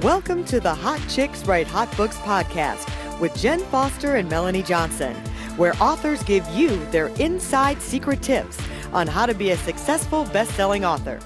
Welcome to the Hot Chicks Write Hot Books podcast with Jen Foster and Melanie Johnson, where authors give you their inside secret tips on how to be a successful best-selling author.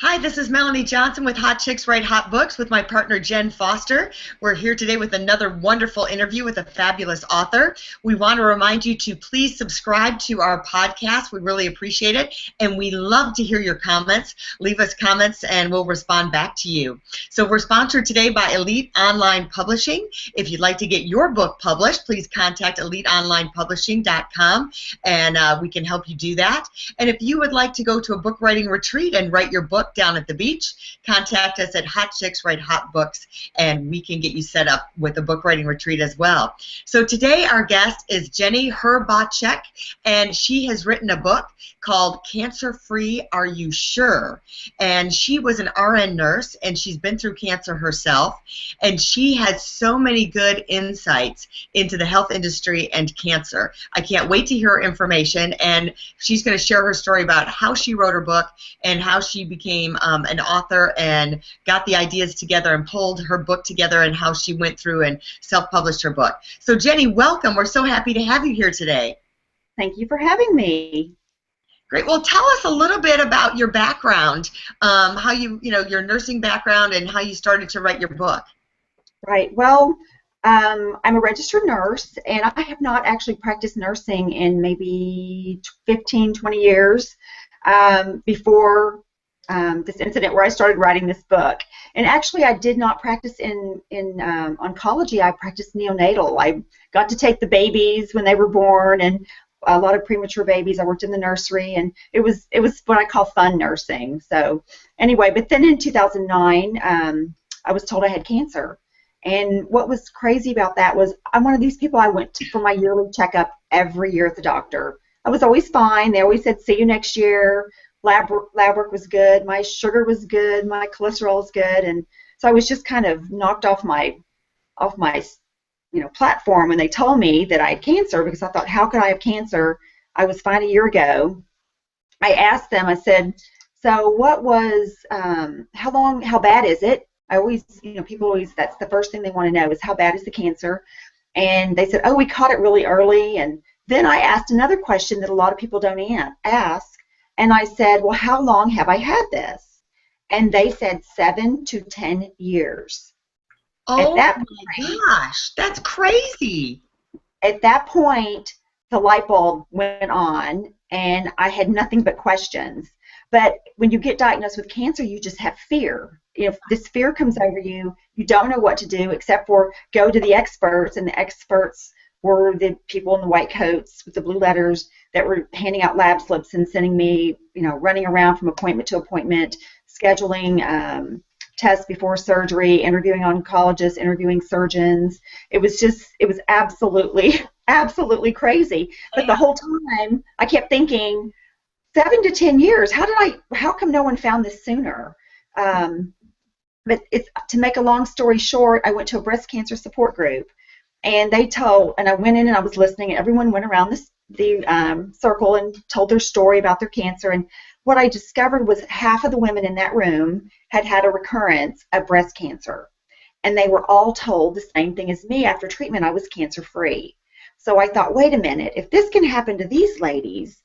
Hi, this is Melanie Johnson with Hot Chicks Write Hot Books with my partner Jen Foster. We're here today with another wonderful interview with a fabulous author. We want to remind you to please subscribe to our podcast. We really appreciate it, and we love to hear your comments. Leave us comments, and we'll respond back to you. So we're sponsored today by Elite Online Publishing. If you'd like to get your book published, please contact eliteonlinepublishing.com, and we can help you do that. And if you would like to go to a book writing retreat and write your book down at the beach, contact us at Hot Chicks Write Hot Books, and we can get you set up with a book writing retreat as well. So today our guest is Jenny Hrbacek, and she has written a book called Cancer Free, Are You Sure? And she was an RN nurse, and she's been through cancer herself, and she has so many good insights into the health industry and cancer. I can't wait to hear her information, and she's going to share her story about how she wrote her book and how she became an author and got the ideas together and pulled her book together and how she went through and self-published her book. So Jenny, welcome. We're so happy to have you here today. Thank you for having me. Great. Well, tell us a little bit about your background, how your nursing background and how you started to write your book. Right. Well, I'm a registered nurse, and I have not actually practiced nursing in maybe 15, 20 years before this incident where I started writing this book. And actually, I did not practice in oncology. I practiced neonatal. I got to take the babies when they were born, and a lot of premature babies. I worked in the nursery, and it was what I call fun nursing. So anyway, but then in 2009, I was told I had cancer. And what was crazy about that was I'm one of these people, I went for my yearly checkup every year at the doctor. I was always fine. They always said, see you next year. Lab work was good. My sugar was good. My cholesterol was good. And so I was just kind of knocked off my platform when they told me that I had cancer, because I thought, how could I have cancer? I was fine a year ago. I asked them, I said, so what was, how bad is it? I always, people always, that's the first thing they want to know is how bad is the cancer? And they said, oh, we caught it really early. And then I asked another question that a lot of people don't ask. And I said, well, how long have I had this? And they said 7 to 10 years. Oh my gosh, that's crazy. At that point, the light bulb went on, and I had nothing but questions. But when you get diagnosed with cancer, you just have fear. If this fear comes over you, you don't know what to do except for go to the experts, and the experts were the people in the white coats with the blue letters that were handing out lab slips and sending me, running around from appointment to appointment, scheduling tests before surgery, interviewing oncologists, interviewing surgeons. It was absolutely, absolutely crazy. But the whole time, I kept thinking, 7 to 10 years, how come no one found this sooner? But to make a long story short, I went to a breast cancer support group. And I went in and I was listening, and everyone went around the circle and told their story about their cancer. And what I discovered was half of the women in that room had had a recurrence of breast cancer. And they were all told the same thing as me. After treatment, I was cancer-free. So I thought, wait a minute, if this can happen to these ladies,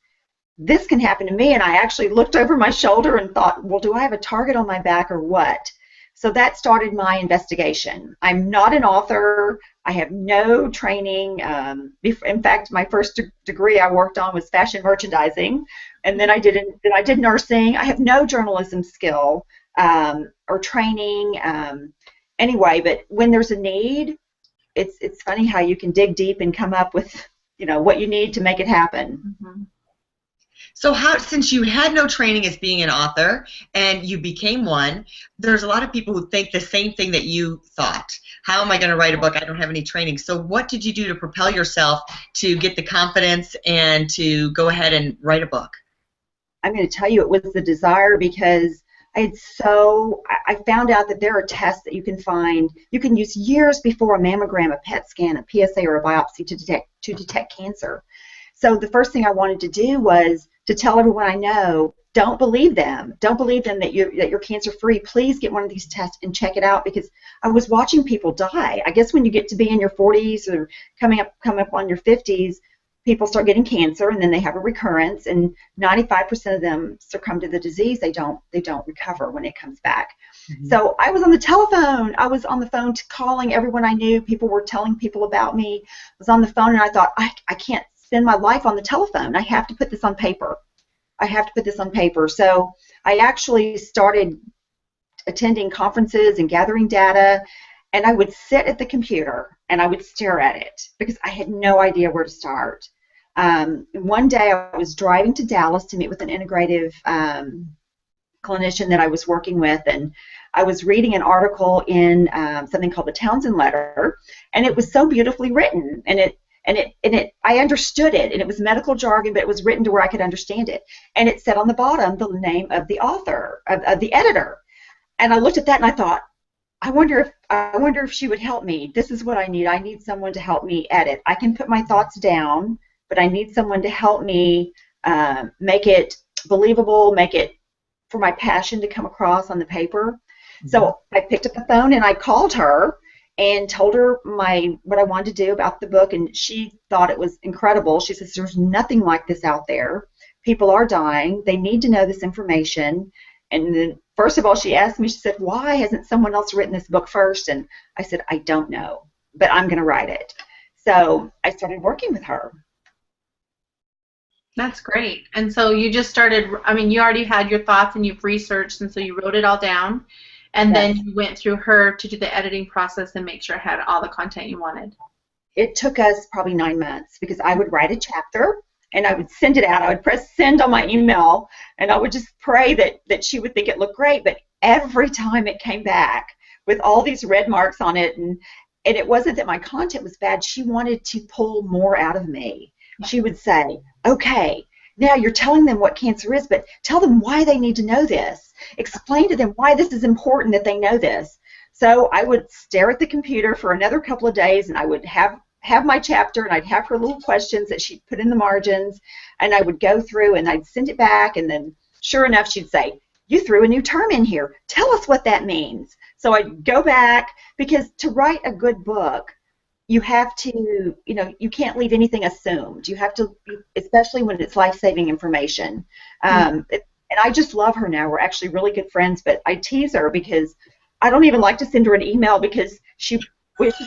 this can happen to me. And I actually looked over my shoulder and thought, well, do I have a target on my back or what? So that started my investigation. I'm not an author. I have no training. In fact, my first degree I worked on was fashion merchandising, and then I did nursing. I have no journalism skill or training. Anyway, but when there's a need, it's funny how you can dig deep and come up with what you need to make it happen. Mm-hmm. So since you had no training as being an author and you became one, there's a lot of people who think the same thing that you thought. How am I going to write a book? I don't have any training. So what did you do to propel yourself to get the confidence and to go ahead and write a book? I'm going to tell you, it was the desire, because I found out that there are tests that you can find. You can use years before a mammogram, a PET scan, a PSA, or a biopsy to detect cancer. So the first thing I wanted to do was to tell everyone I know, don't believe them. Don't believe them that you're cancer free. Please get one of these tests and check it out, because I was watching people die. I guess when you get to be in your 40s or coming up on your 50s, people start getting cancer, and then they have a recurrence, and 95% of them succumb to the disease. They don't recover when it comes back. Mm-hmm. So I was on the telephone. I was on the phone calling everyone I knew. People were telling people about me. I was on the phone, and I thought, I can't spend my life on the telephone. I have to put this on paper. So I actually started attending conferences and gathering data, and I would sit at the computer and I would stare at it because I had no idea where to start. One day I was driving to Dallas to meet with an integrative clinician that I was working with, and I was reading an article in something called the Townsend Letter, and it was so beautifully written, and I understood it, and it was medical jargon, but it was written to where I could understand it. And it said on the bottom the name of the author, of the editor. And I looked at that and I thought, I wonder if she would help me. This is what I need. I need someone to help me edit. I can put my thoughts down, but I need someone to help me make it believable, make it for my passion to come across on the paper. Mm-hmm. So I picked up the phone and I called her and told her what I wanted to do about the book, and she thought it was incredible. She says, there's nothing like this out there. People are dying. They need to know this information. And then, first of all, she asked me, she said, why hasn't someone else written this book first? And I said, I don't know, but I'm going to write it. So I started working with her. That's great. And so you just started, I mean, you already had your thoughts and you've researched, and so you wrote it all down. And then you went through her to do the editing process and make sure it had all the content you wanted. It took us probably 9 months, because I would write a chapter and I would send it out. I would press send on my email, and I would just pray that she would think it looked great. But every time it came back with all these red marks on it, and it wasn't that my content was bad. She wanted to pull more out of me. She would say, okay, now you're telling them what cancer is, but tell them why they need to know this. Explain to them why this is important that they know this. So I would stare at the computer for another couple of days, and I would have my chapter, and I'd have her little questions that she'd put in the margins, and I would go through and I'd send it back, and then sure enough she'd say, you threw a new term in here. Tell us what that means. So I'd go back, because to write a good book, you have to, you can't leave anything assumed. You have to, especially when it's life-saving information. And I just love her now. We're actually really good friends, but I tease her because I don't even like to send her an email, because she's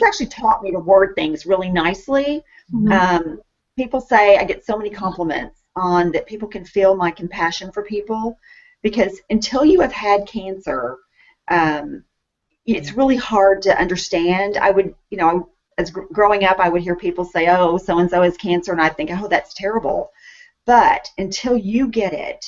actually taught me to word things really nicely. Mm-hmm. People say I get so many compliments on that people can feel my compassion for people, because until you have had cancer, it's really hard to understand. I would, as growing up, I would hear people say, oh, so-and-so has cancer, and I'd think, oh, that's terrible. But until you get it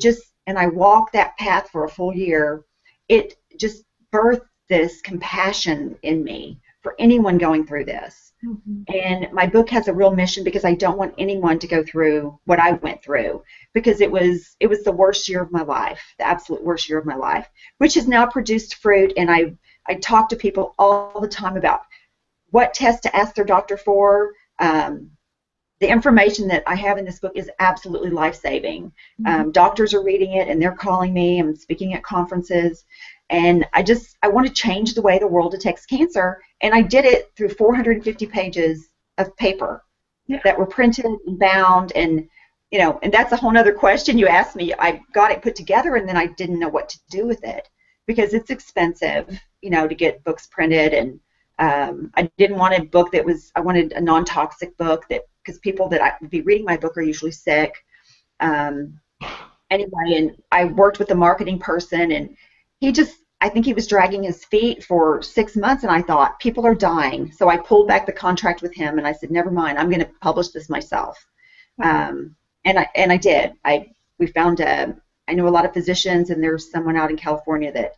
just, and I walked that path for a full year, it just birthed this compassion in me for anyone going through this. Mm-hmm. And my book has a real mission, because I don't want anyone to go through what I went through, because it was the worst year of my life, the absolute worst year of my life, which has now produced fruit. And I talk to people all the time about what tests to ask their doctor for. The information that I have in this book is absolutely life-saving. Mm-hmm. Doctors are reading it, and they're calling me. I'm speaking at conferences, and I want to change the way the world detects cancer, and I did it through 450 pages of paper that were printed and bound, and and that's a whole other question you asked me. I got it put together, and then I didn't know what to do with it, because it's expensive, to get books printed, and I didn't want a book I wanted a non-toxic book, because people that would be reading my book are usually sick. Anyway, and I worked with a marketing person, and I think he was dragging his feet for 6 months, and I thought, people are dying. So I pulled back the contract with him, and I said, never mind, I'm going to publish this myself. And I did. We found I know a lot of physicians, and there's someone out in California that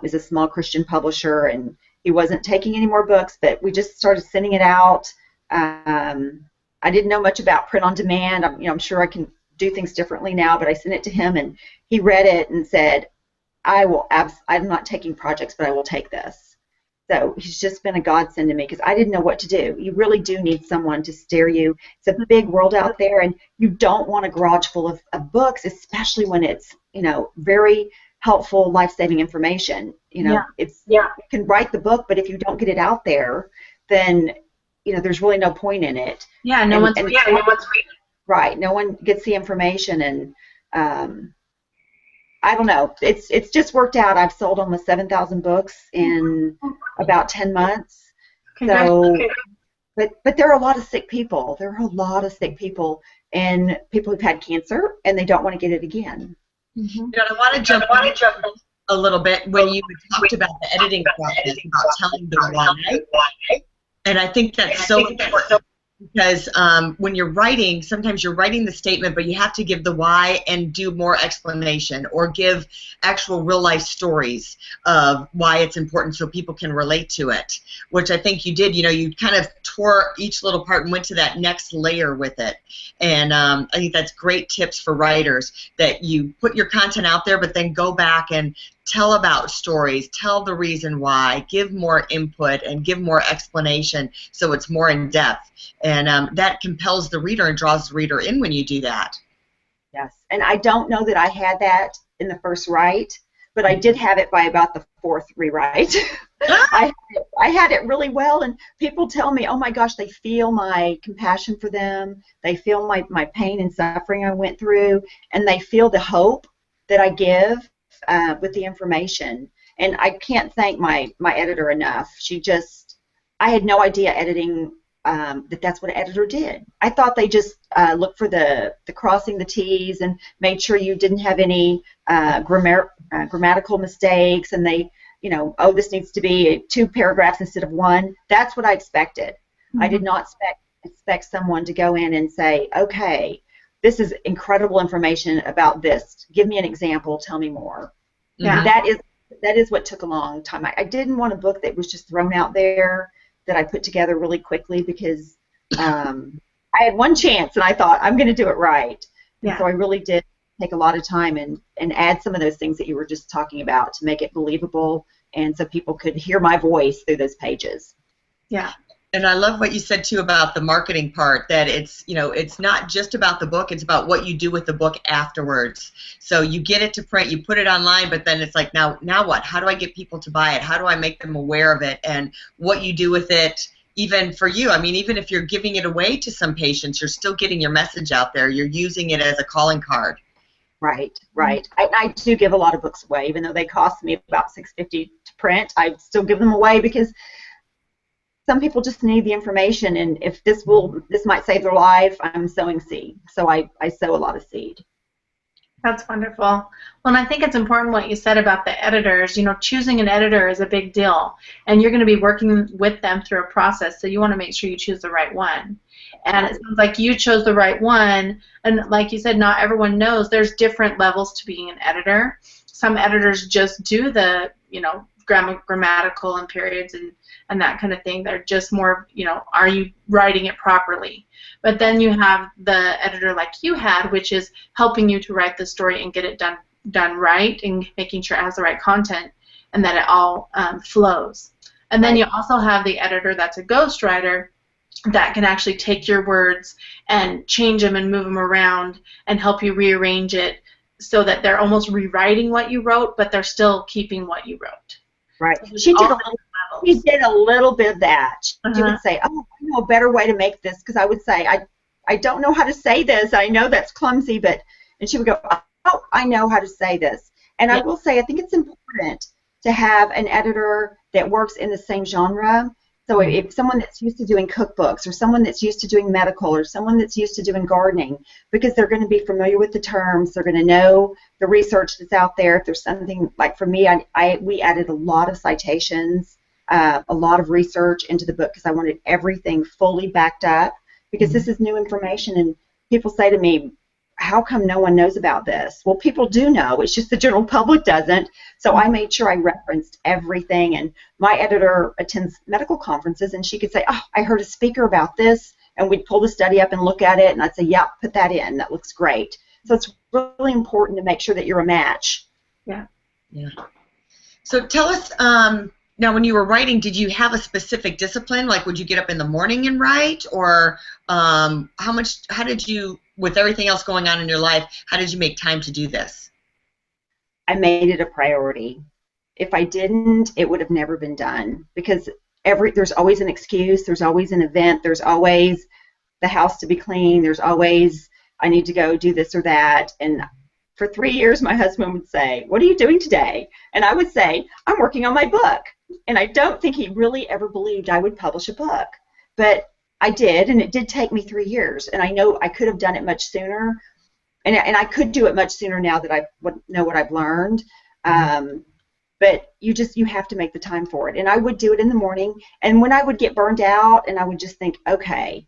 is a small Christian publisher, and he wasn't taking any more books, but we just started sending it out. I didn't know much about print on demand. I'm sure I can do things differently now, but I sent it to him, and he read it and said, I'm not taking projects, but I will take this. So he's just been a godsend to me because I didn't know what to do. You really do need someone to steer you. It's a big world out there, and you don't want a garage full of books, especially when it's, very helpful, life-saving information. You can write the book, but if you don't get it out there, then there's really no point in it. Yeah, no one's reading. Right, no one gets the information, and I don't know. It's just worked out. I've sold almost 7,000 books in about 10 months. So, but there are a lot of sick people. There are a lot of sick people, and people who've had cancer, and they don't want to get it again. Mm-hmm. I want to jump in a little bit when you talked about the editing process, about telling the why, and I think that's so important. Because when you're writing, sometimes you're writing the statement, but you have to give the why and do more explanation or give actual real-life stories of why it's important so people can relate to it, which I think you did. You kind of tore each little part and went to that next layer with it. And I think that's great tips for writers, that you put your content out there, but then go back and tell about stories, tell the reason why, give more input, and give more explanation so it's more in depth. And that compels the reader and draws the reader in when you do that. Yes, and I don't know that I had that in the first write, but I did have it by about the fourth rewrite. I had it really well, and people tell me, oh my gosh, they feel my compassion for them, they feel my pain and suffering I went through, and they feel the hope that I give with the information. And I can't thank my editor enough. I had no idea editing, that's what an editor did. I thought they just looked for the crossing the T's and made sure you didn't have any grammatical mistakes, and they, oh, this needs to be 2 paragraphs instead of 1. That's what I expected. Mm-hmm. I did not expect someone to go in and say, okay, this is incredible information about this. Give me an example. Tell me more. Yeah. That is what took a long time. I didn't want a book that was just thrown out there that I put together really quickly because I had one chance and I thought I'm going to do it right. Yeah. So I really did take a lot of time and add some of those things that you were just talking about to make it believable and so people could hear my voice through those pages. Yeah. And I love what you said too about the marketing part, that it's, it's not just about the book, it's about what you do with the book afterwards. So you get it to print, you put it online, but then it's like, now what? How do I get people to buy it? How do I make them aware of it? And what you do with it, even for you, even if you're giving it away to some patients, you're still getting your message out there. You're using it as a calling card. Right. I do give a lot of books away, even though they cost me about $6.50 to print. I still give them away because some people just need the information, and if this might save their life, I'm sowing seed. So I sow a lot of seed. That's wonderful. Well, and I think it's important what you said about the editors. Choosing an editor is a big deal, and you're going to be working with them through a process, so you want to make sure you choose the right one. And it sounds like you chose the right one, and like you said, not everyone knows there's different levels to being an editor. Some editors just do the, grammatical and periods and that kind of thing. They're just more, are you writing it properly? But then you have the editor like you had, which is helping you to write the story and get it done right and making sure it has the right content and that it all flows. And then you also have the editor that's a ghostwriter that can actually take your words and change them and move them around and help you rearrange it so that they're almost rewriting what you wrote, but they're still keeping what you wrote. Right. She did a little bit of that. She would say, oh, I know a better way to make this, because I would say, I don't know how to say this. I know that's clumsy, and she would go, oh, I know how to say this. And I will say, I think it's important to have an editor that works in the same genre. So if someone that's used to doing cookbooks, or someone that's used to doing medical, or someone that's used to doing gardening, because they're going to be familiar with the terms, they're going to know the research that's out there. If there's something, like for me, we added a lot of citations, a lot of research into the book because I wanted everything fully backed up, because this is new information, and people say to me, how come no one knows about this? Well, people do know. It's just the general public doesn't. So I made sure I referenced everything. And my editor attends medical conferences, and she could say, oh, I heard a speaker about this. And we'd pull the study up and look at it, and I'd say, yeah, put that in. That looks great. So it's really important to make sure that you're a match. Yeah. So tell us, Now, when you were writing, did you have a specific discipline? Like, would you get up in the morning and write, or how did you, with everything else going on in your life, how did you make time to do this? I made it a priority. If I didn't, it would have never been done, because there's always an excuse, there's always an event, there's always the house to be clean, there's always I need to go do this or that. And for 3 years, my husband would say, "What are you doing today?" And I would say, "I'm working on my book." And I don't think he really ever believed I would publish a book. But I did, and it did take me 3 years. And I know I could have done it much sooner. And I could do it much sooner now that I know what I've learned. But you have to make the time for it. And I would do it in the morning. And when I would get burned out, and I would just think, okay,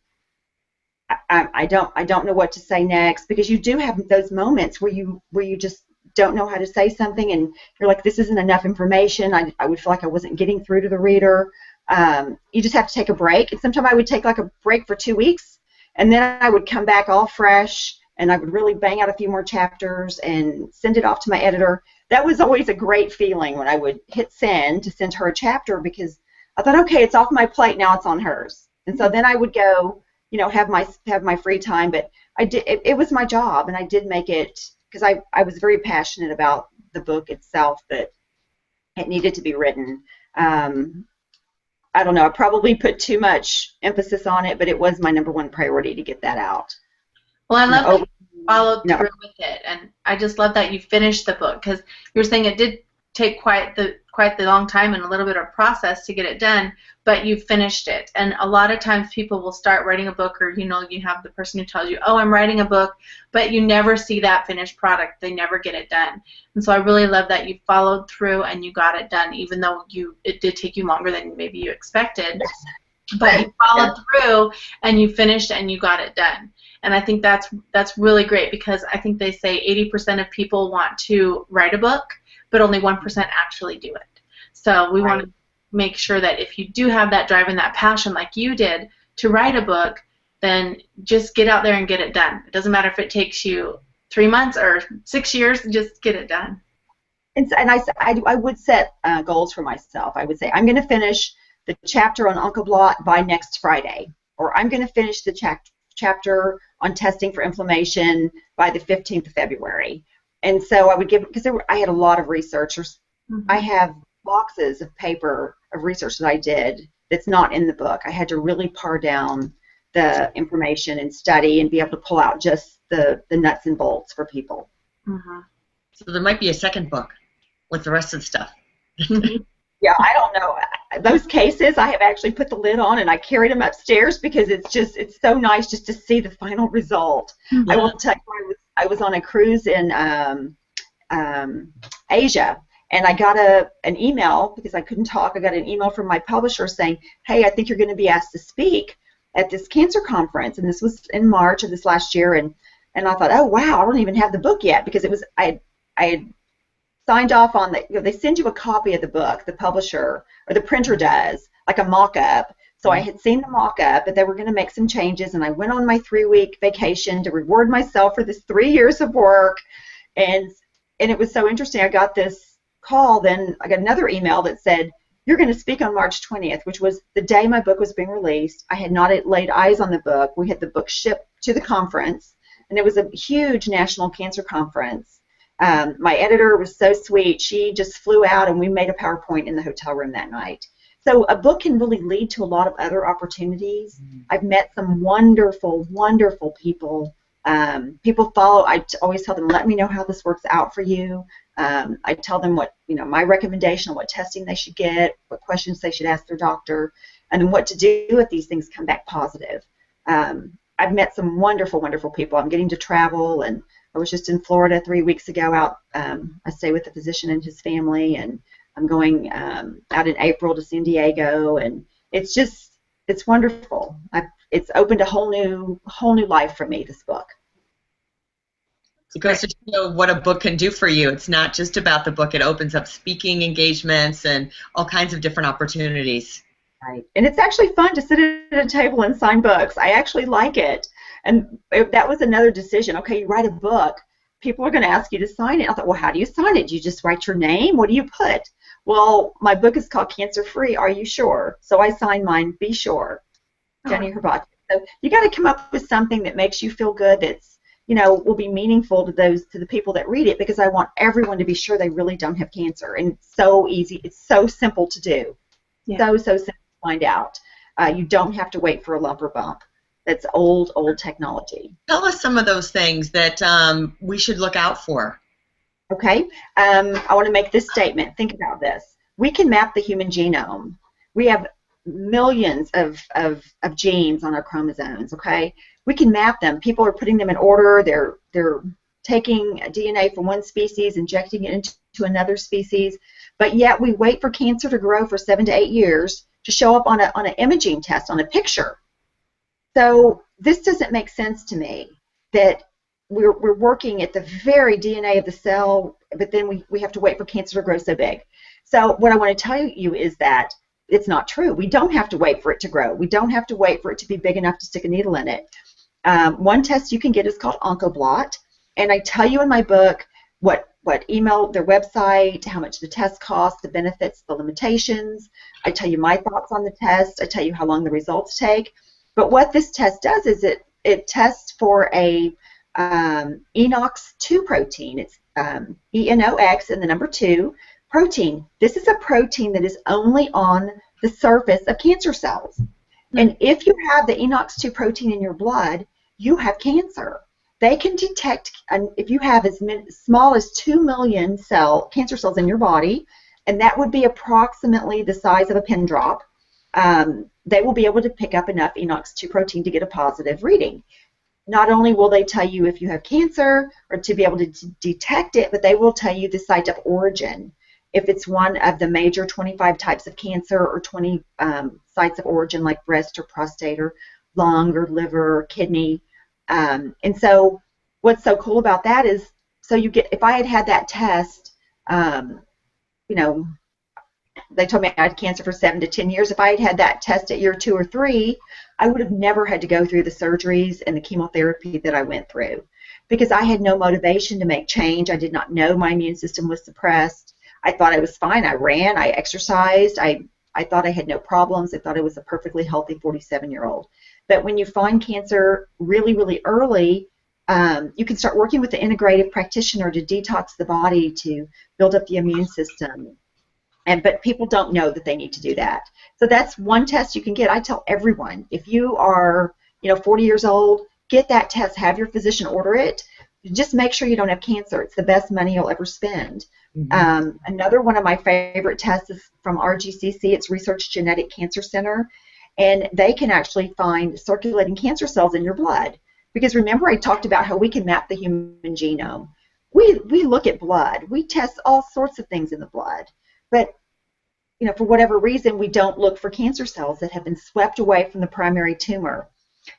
I don't know what to say next, because you do have those moments where you just don't know how to say something, and you're like, this isn't enough information. I would feel like I wasn't getting through to the reader. You just have to take a break. And sometimes I would take like a break for 2 weeks, and then I would come back all fresh, and I would really bang out a few more chapters and send it off to my editor. That was always a great feeling when I would hit send to send her a chapter, because I thought, okay, it's off my plate, now it's on hers. And so then I would go, have my free time. But I did. It was my job, and I did make it, because I was very passionate about the book itself, that it needed to be written. I don't know, I probably put too much emphasis on it, but it was my number one priority to get that out. Well, I love that you followed through with it, and I just love that you finished the book, because you were saying it did take quite the long time and a little bit of process to get it done, but you finished it. And a lot of times people will start writing a book, or you have the person who tells you, oh, I'm writing a book, but you never see that finished product. They never get it done. And so I really love that you followed through and you got it done, even though it did take you longer than maybe you expected. But you followed through and you finished and you got it done. And I think that's really great, because I think they say 80% of people want to write a book, but only 1% actually do it. So we want to make sure that if you do have that drive and that passion like you did to write a book, then just get out there and get it done. It doesn't matter if it takes you 3 months or 6 years, just get it done. And I would set goals for myself. I would say, I'm going to finish the chapter on Uncle Blot by next Friday, or I'm going to finish the chapter on testing for inflammation by the 15th of February. And so I would because I had a lot of researchers. Mm-hmm. I have boxes of paper of research that I did that's not in the book. I had to really par down the information and study and be able to pull out just the nuts and bolts for people. Mm-hmm. So there might be a second book with the rest of the stuff. Yeah, I don't know. Those cases, I have actually put the lid on and I carried them upstairs, because it's so nice just to see the final result. Mm-hmm. I will tell you, I was on a cruise in Asia, and I got an email, because I couldn't talk. I got an email from my publisher saying, hey, I think you're going to be asked to speak at this cancer conference. And this was in March of this last year. And I thought, oh, wow, I don't even have the book yet, because I had signed off on they send you a copy of the book, the publisher, or the printer does, like a mock-up. So I had seen the mock-up, but they were going to make some changes, and I went on my 3-week vacation to reward myself for this 3 years of work. And it was so interesting. I got this call, then I got another email that said, you're going to speak on March 20th, which was the day my book was being released. I had not laid eyes on the book. We had the book shipped to the conference, and it was a huge national cancer conference. My editor was so sweet. She just flew out, and we made a PowerPoint in the hotel room that night. So a book can really lead to a lot of other opportunities. I've met some wonderful, wonderful people. People follow. I always tell them, let me know how this works out for you. I tell them what, my recommendation on what testing they should get, what questions they should ask their doctor, and then what to do if these things come back positive. I've met some wonderful, wonderful people. I'm getting to travel, and I was just in Florida 3 weeks ago out. I stay with a physician and his family, and I'm going out in April to San Diego, and it's wonderful. It's opened a whole new life for me, this book. It goes to show what a book can do for you. It's not just about the book. It opens up speaking engagements and all kinds of different opportunities. Right. And it's actually fun to sit at a table and sign books. I actually like it. And that was another decision. Okay, you write a book. People are going to ask you to sign it. I thought, well, how do you sign it? Do you just write your name? What do you put? Well, my book is called Cancer Free. Are you sure? So I signed mine, Be Sure, Jenny Hrbacek. So you got to come up with something that makes you feel good, that's, will be meaningful to the people that read it, because I want everyone to be sure they really don't have cancer. And it's so easy. It's so simple to do. Yeah. So simple to find out. You don't have to wait for a lump or bump. That's old technology. Tell us some of those things that we should look out for. Okay. I want to make this statement. Think about this. We can map the human genome. We have millions of genes on our chromosomes, okay? We can map them. People are putting them in order. They're taking DNA from one species, injecting it into another species, but yet we wait for cancer to grow for 7 to 8 years to show up on an imaging test, on a picture. So this doesn't make sense to me, that we're working at the very DNA of the cell, but then we have to wait for cancer to grow so big. So what I want to tell you is that it's not true. We don't have to wait for it to grow. We don't have to wait for it to be big enough to stick a needle in it. One test you can get is called Oncoblot, and I tell you in my book what email, their website, how much the test costs, the benefits, the limitations. I tell you my thoughts on the test. I tell you how long the results take. But what this test does is it tests for a ENOX2 protein. It's ENOX and the number 2 protein. This is a protein that is only on the surface of cancer cells. And if you have the ENOX2 protein in your blood, you have cancer. They can detect, if you have as small as 2 million cancer cells in your body, and that would be approximately the size of a pin drop, they will be able to pick up enough ENOX2 protein to get a positive reading. Not only will they tell you if you have cancer or to be able to detect it, but they will tell you the site of origin. If it's one of the major 25 types of cancer, or 20 sites of origin like breast or prostate or lung or liver or kidney. And so what's so cool about that is, so you get, if I had that test, they told me I had cancer for 7 to 10 years. If I had that test at year 2 or 3, I would have never had to go through the surgeries and the chemotherapy that I went through, because I had no motivation to make change. I did not know my immune system was suppressed. I thought I was fine. I ran. I exercised. I thought I had no problems. I thought I was a perfectly healthy 47-year-old. But when you find cancer really, really early, you can start working with the integrative practitioner to detox the body, to build up the immune system. But people don't know that they need to do that. So that's one test you can get. I tell everyone, if you are 40 years old, get that test. Have your physician order it. Just make sure you don't have cancer. It's the best money you'll ever spend. Mm-hmm. Another one of my favorite tests is from RGCC. It's Research Genetic Cancer Center, and they can actually find circulating cancer cells in your blood. Because remember, I talked about how we can map the human genome. We look at blood. We test all sorts of things in the blood, but for whatever reason, we don't look for cancer cells that have been swept away from the primary tumor.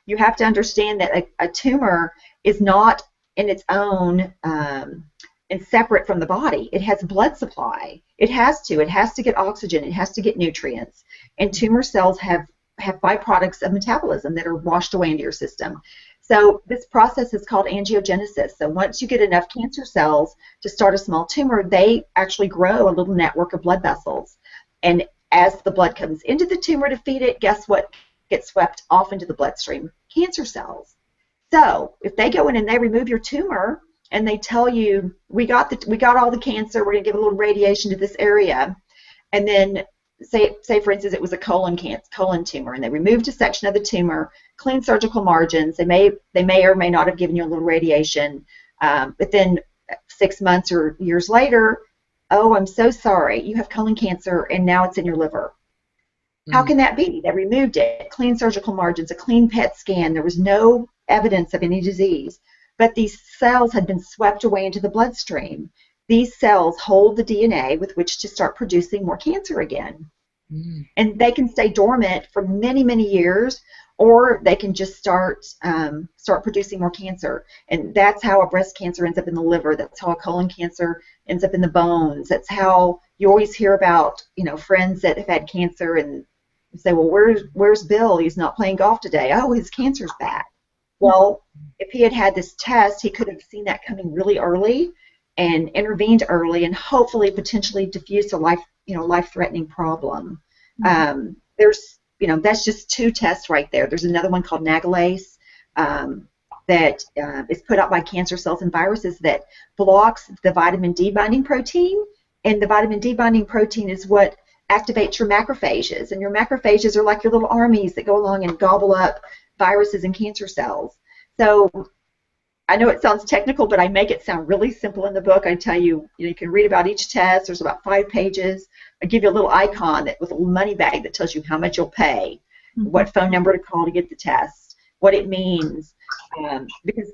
You have to understand that a tumor is not in its own and separate from the body. It has blood supply. It has to get oxygen. It has to get nutrients. And tumor cells have byproducts of metabolism that are washed away into your system. So this process is called angiogenesis. So once you get enough cancer cells to start a small tumor, they actually grow a little network of blood vessels. And as the blood comes into the tumor to feed it, guess what gets swept off into the bloodstream? Cancer cells. So if they go in and they remove your tumor and they tell you, we got all the cancer, we're going to give a little radiation to this area, and then say for instance it was a colon tumor, and they removed a section of the tumor, clean surgical margins, they may or may not have given you a little radiation, but then 6 months or years later, oh, I'm so sorry, you have colon cancer and now it's in your liver. Mm-hmm. How can that be? They removed it, clean surgical margins, a clean PET scan, there was no evidence of any disease, but these cells had been swept away into the bloodstream. These cells hold the DNA with which to start producing more cancer again. Mm. And they can stay dormant for many, many years, or they can just start producing more cancer. And that's how a breast cancer ends up in the liver. That's how a colon cancer ends up in the bones. That's how you always hear about, friends that have had cancer and say, well, where's Bill? He's not playing golf today. Oh, his cancer's back. Well, if he had this test, he could have seen that coming really early, and intervened early and hopefully potentially diffused a life-threatening problem. There's, that's just 2 tests right there. There's another one called nagalase that is put out by cancer cells and viruses that blocks the vitamin D binding protein, and the vitamin D binding protein is what activates your macrophages, and your macrophages are like your little armies that go along and gobble up viruses and cancer cells. So I know it sounds technical, but I make it sound really simple in the book. I tell you, you can read about each test. There's about 5 pages. I give you a little icon with a little money bag that tells you how much you'll pay, what phone number to call to get the test, what it means, because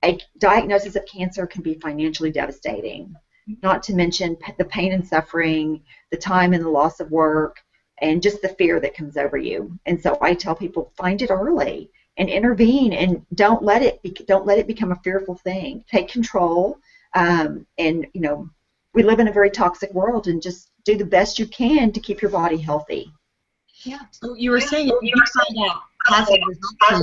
a diagnosis of cancer can be financially devastating, not to mention the pain and suffering, the time and the loss of work, and just the fear that comes over you. And so I tell people, find it early and intervene, and don't let it become a fearful thing. Take control, and we live in a very toxic world, and just do the best you can to keep your body healthy. Yeah. So you were saying if you find out positive results from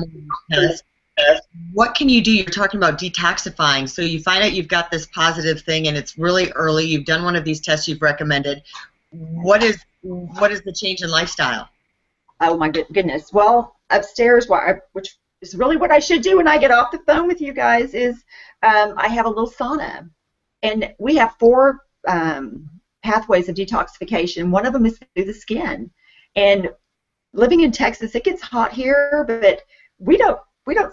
the test, what can you do? You're talking about detoxifying. So you find out you've got this positive thing, and it's really early. You've done one of these tests you've recommended. What is the change in lifestyle? Oh my goodness. Well, upstairs, which is really what I should do when I get off the phone with you guys, is I have a little sauna, and we have 4 pathways of detoxification. One of them is through the skin. And living in Texas, it gets hot here, but we don't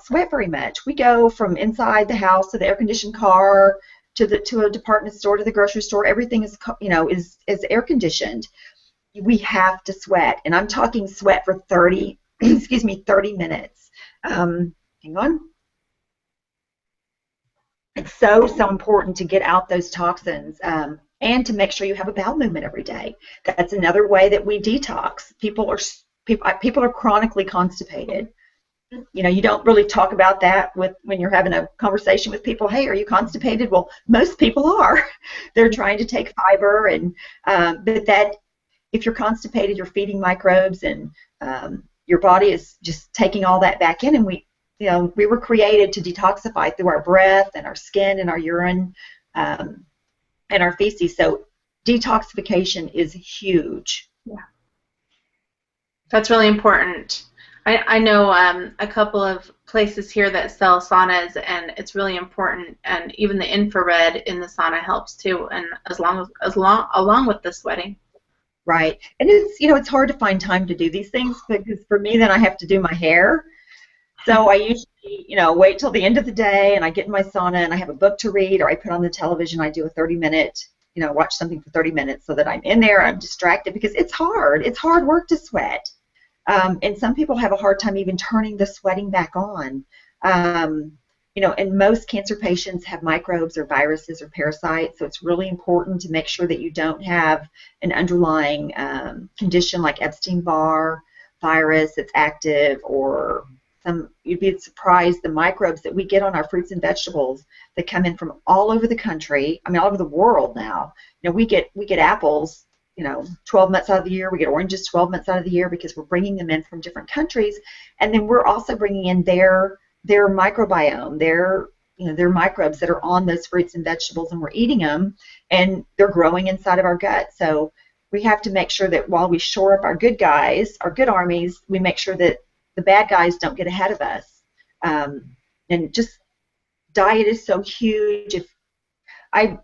sweat very much. We go from inside the house to the air-conditioned car to a department store to the grocery store. Everything is air conditioned. We have to sweat, and I'm talking sweat for 30 minutes. Hang on. It's so important to get out those toxins, and to make sure you have a bowel movement every day. That's another way that we detox. People are chronically constipated. You don't really talk about that when you're having a conversation with people. Hey, are you constipated? Well, most people are. They're trying to take fiber, and but that if you're constipated, you're feeding microbes, and your body is just taking all that back in. And we were created to detoxify through our breath and our skin and our urine and our feces. So detoxification is huge. Yeah, that's really important. I know a couple of places here that sell saunas, and it's really important. And even the infrared in the sauna helps too, and along with the sweating. Right, and it's hard to find time to do these things, because for me, then I have to do my hair. So I usually, wait till the end of the day, and I get in my sauna, and I have a book to read, or I put on the television. I do a 30-minute, watch something for 30 minutes, so that I'm in there. I'm distracted, because it's hard. It's hard work to sweat. And some people have a hard time even turning the sweating back on. And most cancer patients have microbes or viruses or parasites, so it's really important to make sure that you don't have an underlying condition like Epstein-Barr virus that's active, or you'd be surprised the microbes that we get on our fruits and vegetables that come in from all over the country. I mean, all over the world now. We get apples 12 months out of the year. We get oranges 12 months out of the year, because we're bringing them in from different countries, and then we're also bringing in their microbiome, their microbes that are on those fruits and vegetables, and we're eating them, and they're growing inside of our gut. So we have to make sure that while we shore up our good guys, our good armies, we make sure that the bad guys don't get ahead of us. And just diet is so huge. If I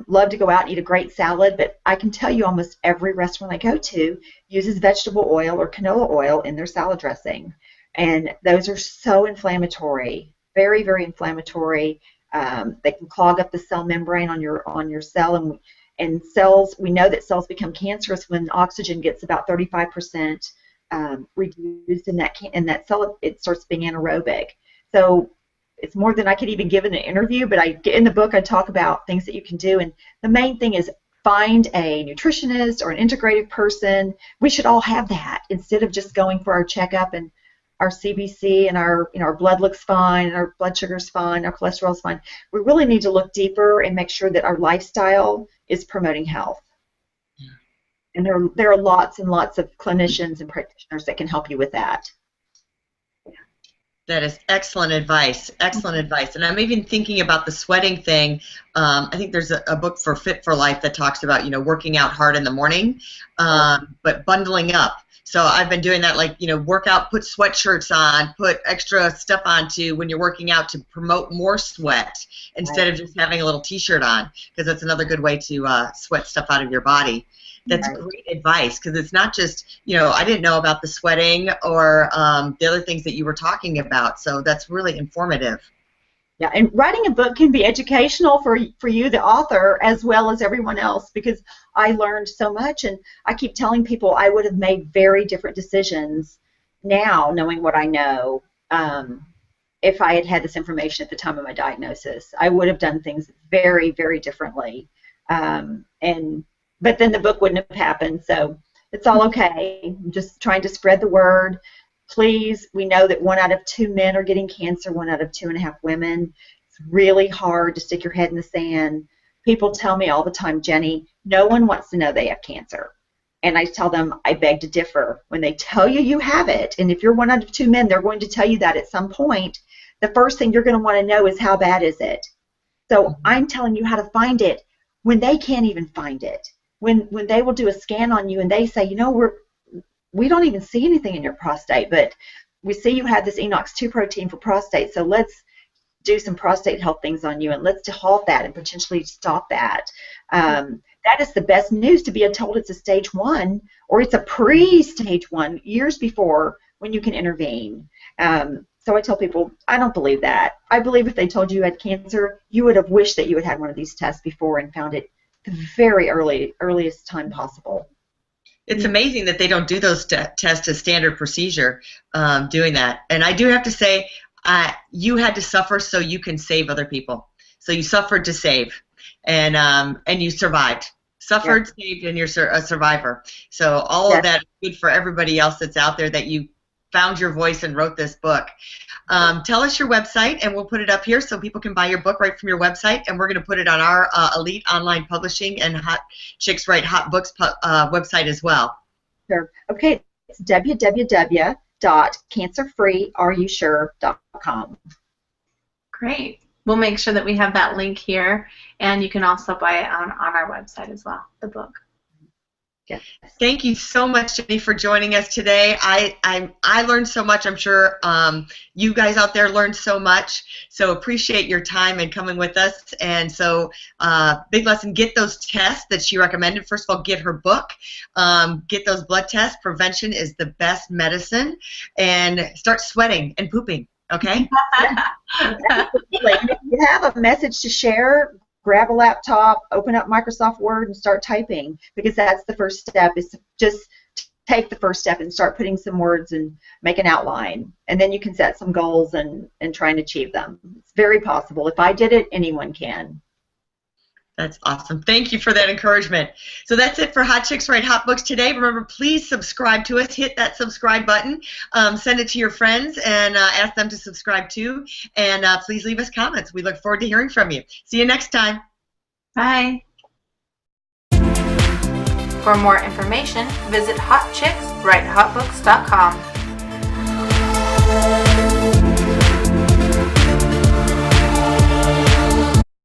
love to go out and eat a great salad, but I can tell you almost every restaurant I go to uses vegetable oil or canola oil in their salad dressing, and those are so inflammatory, very, very inflammatory. They can clog up the cell membrane on your cell, and cells. We know that cells become cancerous when oxygen gets about 35% reduced in that cell. It starts being anaerobic. So it's more than I could even give in an interview, but in the book I talk about things that you can do, and the main thing is find a nutritionist or an integrative person. We should all have that, instead of just going for our checkup and our CBC and our blood looks fine, and our blood sugar's fine, our cholesterol's fine. We really need to look deeper and make sure that our lifestyle is promoting health. Yeah. And there are lots and lots of clinicians and practitioners that can help you with that. That is excellent advice. Excellent advice. And I'm even thinking about the sweating thing. I think there's a book for Fit for Life that talks about, working out hard in the morning, but bundling up. So I've been doing that, like, work out, put sweatshirts on, put extra stuff on when you're working out to promote more sweat instead of just having a little T-shirt on, because that's another good way to sweat stuff out of your body. That's great advice, because it's not just, I didn't know about the sweating or the other things that you were talking about, so that's really informative. Yeah, and writing a book can be educational for you, the author, as well as everyone else, because I learned so much, and I keep telling people I would have made very different decisions now, knowing what I know, if I had had this information at the time of my diagnosis. I would have done things very, very differently, but then the book wouldn't have happened, so it's all okay. I'm just trying to spread the word. Please, we know that 1 out of 2 men are getting cancer, 1 out of 2.5 women. It's really hard to stick your head in the sand. People tell me all the time, Jenny, no one wants to know they have cancer. And I tell them, I beg to differ. When they tell you you have it, and if you're 1 out of 2 men, they're going to tell you that at some point, the first thing you're going to want to know is, how bad is it? So I'm telling you how to find it when they can't even find it. When they will do a scan on you and they say, we don't even see anything in your prostate, but we see you have this ENOX2 protein for prostate, so let's do some prostate health things on you, and let's halt that and potentially stop that. That is the best news, to be told it's a stage 1 or it's a pre-stage 1 years before when you can intervene. So I tell people, I don't believe that. I believe if they told you had cancer, you would have wished that you had had one of these tests before and found it the very earliest time possible. It's amazing that they don't do those tests as standard procedure, doing that. And I do have to say, you had to suffer so you can save other people. So you suffered to save, and you survived. Suffered, saved, and you're a survivor. So all of that is good for everybody else that's out there, that you found your voice and wrote this book. Tell us your website, and we'll put it up here so people can buy your book right from your website, and we're going to put it on our Elite Online Publishing and Hot Chicks Write Hot Books website as well. Sure. Okay, it's www.cancerfreeareyousure.com. Great. We'll make sure that we have that link here, and you can also buy it on our website as well, the book. Yes. Thank you so much, Jenny, for joining us today. I learned so much. I'm sure you guys out there learned so much. So appreciate your time and coming with us. And so big lesson, get those tests that she recommended. First of all, get her book. Get those blood tests. Prevention is the best medicine. And start sweating and pooping, okay? If you have a message to share, grab a laptop, open up Microsoft Word, and start typing, because that's the first step, is to just take the first step and start putting some words and make an outline. And then you can set some goals and try and achieve them. It's very possible. If I did it, anyone can. That's awesome. Thank you for that encouragement. So that's it for Hot Chicks Write Hot Books today. Remember, please subscribe to us. Hit that subscribe button. Send it to your friends and ask them to subscribe too. And please leave us comments. We look forward to hearing from you. See you next time. Bye. For more information, visit hotchickswritehotbooks.com.